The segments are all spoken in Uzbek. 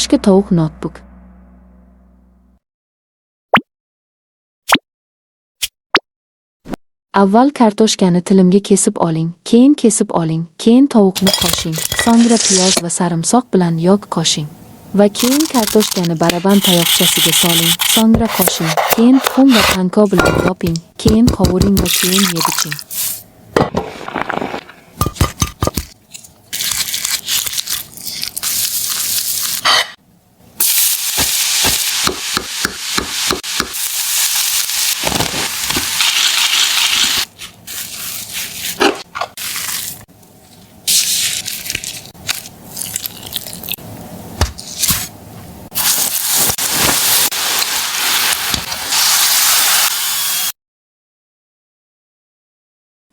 Kartoshka tovuq notebook. Avval kartoshkani tilimga kesib oling, keyin kesib oling, keyin tovuqni qo'shing, so'ngra piyoz va sarimsoq bilan yog' qo'shing. Va keyin kartoshkani baraban tayoqchasiga soling, so'ngra qo'shing, keyin tuxum va panko bilan yoping, keyin qovuring va keyin yeb-iching.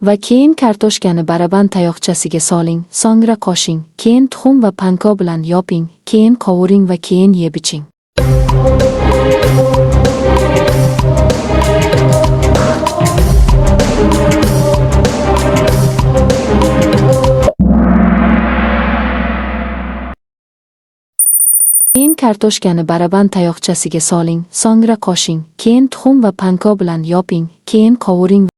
Va keyin kartoshkani baraban tayoqchasiga soling, so'ngra qo'shing, keyin tuxum va panko bilan yoping, keyin qovuring va keyin yeb-iching. Keyin kartoshkani baraban tayoqchasiga soling, so'ngra qo'shing, keyin tuxum va panko bilan yoping, keyin qovuring.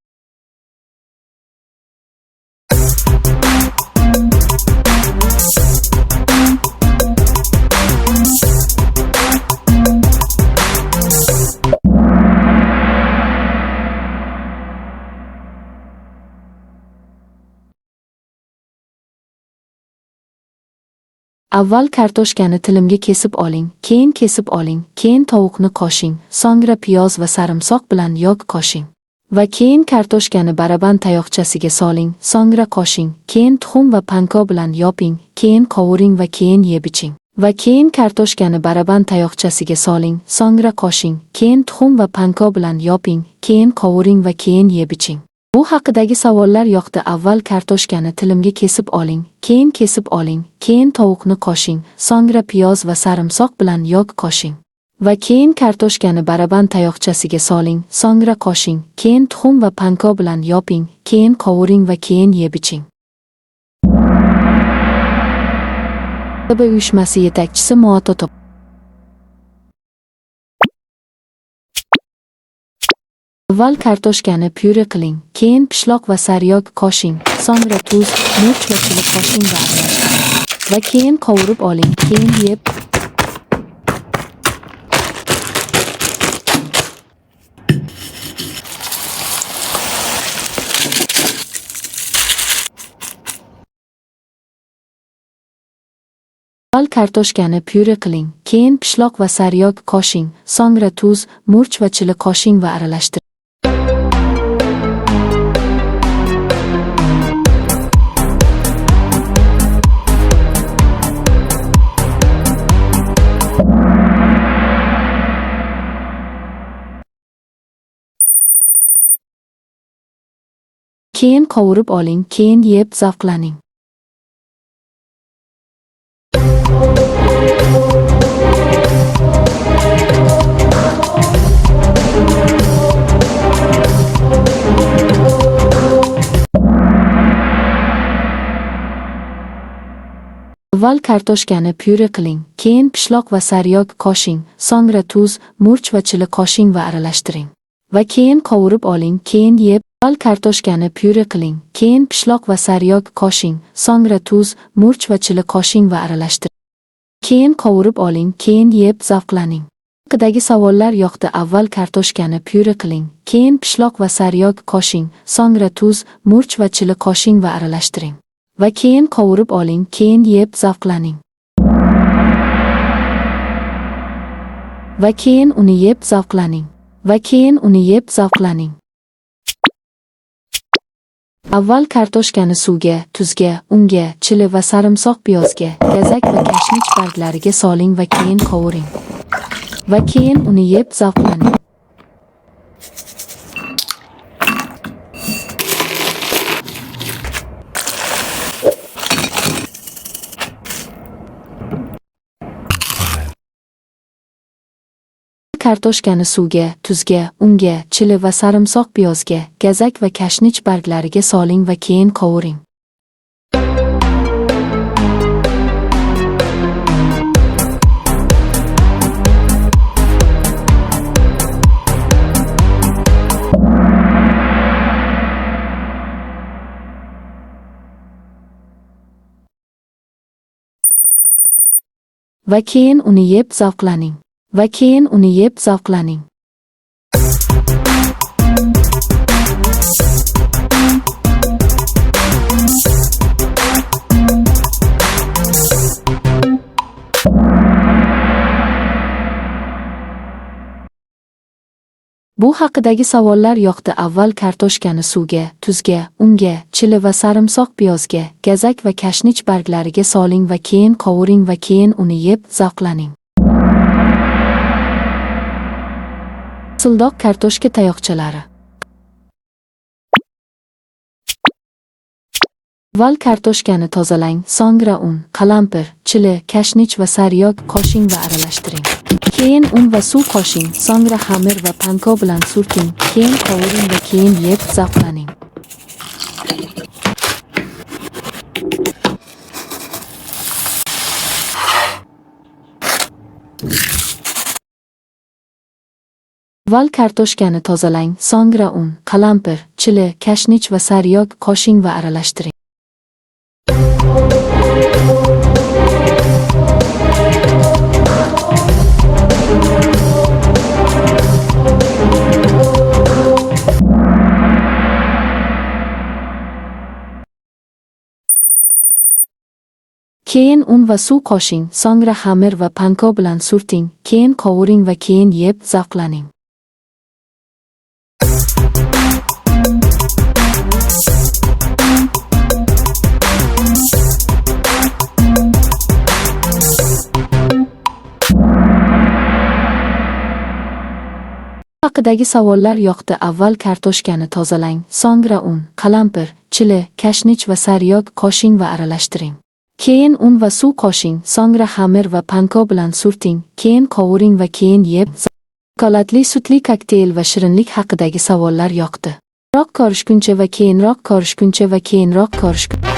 Avval kartoshkani tilimga kesib oling, keyin kesib oling, keyin tovuqni qo'shing, so'ngra piyoz va sarimsoq bilan yog' qo'shing. Va keyin kartoshkani baraban tayoqchasiga soling, so'ngra qo'shing, keyin tuxum va panko bilan yoping, keyin qovuring va keyin yeb-iching. Va keyin kartoshkani baraban tayoqchasiga soling, so'ngra qo'shing, keyin tuxum va panko bilan yoping, keyin qovuring va keyin yeb-iching. Bu haqidagi savollar yoqdi. Avval kartoshkani tilimga kesib oling, keyin kesib oling, keyin tovuqni qo'shing, so'ngra piyoz va sarimsoq bilan yog' qo'shing. Va keyin kartoshkani baraban tayoqchasiga soling, so'ngra qo'shing, keyin tuxum va panko bilan yoping, keyin qovuring va keyin yeb-iching. Uyushmasi yetakchisi Muoto. Avval kartoshkani pyure qiling, keyin pishloq va sariyog qo'shing, so'ngra tuz, murch va chili qo'shing va aralashtiring. Va keyin qovurib oling, keyin yeb. Avval kartoshkani pyure qiling, keyin pishloq va sariyog qo'shing, so'ngra tuz, murch va chili qo'shing va aralashtiring. Keyin qovurib oling, keyin yeb zavqlaning. Avval kartoshkani pyure qiling, keyin pishloq va sariyog qo'shing, so'ngra tuz, murch va chili qo'shing va aralashtiring. Va keyin qovurib oling, keyin yeb. Avval kartoshkani pyure qiling, keyin pishloq va sariyog qo'shing, so'ngra tuz, murch va chili qo'shing va aralashtiring. Keyin qovurib oling, keyin yeb zavqlaning. Haqidagi savollar yoqdi. Avval kartoshkani pyure qiling, keyin pishloq va sariyog qo'shing, so'ngra tuz, murch va chili qo'shing va aralashtiring. Va keyin qovurib oling, keyin yeb zavqlaning. Va keyin uni yeb zavqlaning. Va keyin uni yeb zavqlaning. Avval kartoshkani suvga, tuzga, unga, chili va sarimsoq piyozga, gazak va kashnich barglariga soling va keyin qovuring. Va keyin uni yeb zavqlaning. Kartoshkani suvga, tuzga, unga, chili va sarimsoq piyozga, gazak va kashnich barglariga soling va keyin qovuring. Va keyin uni yeb zavqlaning. Va keyin uni yeb zavqlaning. Bu haqidagi savollar yoqdi. Avval kartoshkani suvga, tuzga, unga, chili va sarimsoq piyozga, gazak va kashnich barglariga soling va keyin qovuring va keyin uni yeb zavqlaning. Sildoq kartoshka tayoqchalari. Avval kartoshkani tozalang, so'ngra un, qalampir, chili, kashnich va sariyog qo'shing va aralashtiring. Keyin un va suv qo'shing, so'ngra xamir va panko bilan surting, keyin qovuring va keyin yeb zavqlaning. Avval kartoshkani tozalang, so'ngra un, qalampir, chili, kashnich va sariyog qo'shing va aralashtiring. Keyin un va suv qo'shing, so'ngra xamir va panko bilan surting, keyin qovuring va keyin yeb zavqlaning. Haqidagi savollar yoqdi. Avval kartoshkani tozalang, so'ngra un, qalampir, chili, kashnich va sariyog qo'shing va aralashtiring. Keyin un va suv qo'shing, so'ngra xamir va panko bilan surting, keyin qovuring va keyin yeb. Shokoladli sutli kokteyl va shirinlik haqidagi savollar yoqdi. Keyinroq ko'rishguncha va keyinroq ko'rishguncha va keyinroq ko'rishguncha.